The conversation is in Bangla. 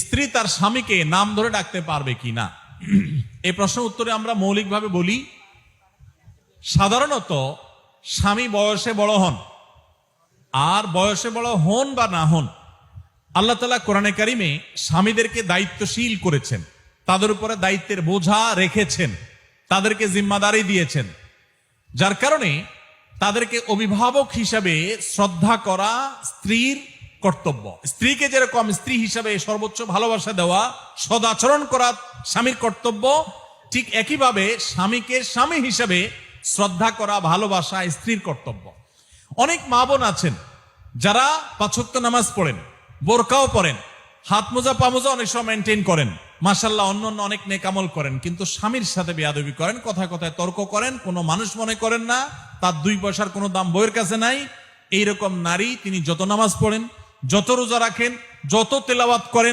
স্ত্রী তার স্বামীকে নাম ধরে ডাকতে পারবে কিনা, এই প্রশ্নের উত্তরে আমরা মৌলিকভাবে বলি, সাধারণত স্বামী বয়সে বড় হন, আর বয়সে বড় হন বা না হন, আল্লাহ তাআলা কোরআনে কারিমে স্বামীদেরকে দায়িত্বশীল করেছেন, তাদের উপরে দায়িত্বের বোঝা রেখেছেন, তাদেরকে জিম্মাদারি দিয়েছেন, যার কারণে তাদেরকে অভিভাবক হিসাবে শ্রদ্ধা করা স্ত্রীর কর্তব্য। স্ত্রীকে যেরকম স্ত্রী হিসাবে সর্বোচ্চ ভালোবাসা দেওয়া, সদাচরণ করা স্বামীর কর্তব্য, ঠিক একইভাবে স্বামীকে স্বামী হিসাবে শ্রদ্ধা করা, ভালোবাসা স্ত্রীর কর্তব্য। অনেক মা বোন আছেন যারা 5 ওয়াক্ত নামাজ পড়েন, বোরকাও পরেন, হাত মোজা পা মোজা অনেক সময় মেনটেন করেন, মাশাআল্লাহ অন্য অনেক নেকামল করেন, কিন্তু স্বামীর সাথে বেয়াদবি করেন, কথায় কথায় তর্ক করেন, কোনো মানুষ মনে করেন না, তার 2 পয়সার কোনো দাম বইয়ের কাছে নাই। এইরকম নারী তিনি যত নামাজ পড়েন, যত রোজা রাখেন, যত তেলাওয়াত করেন,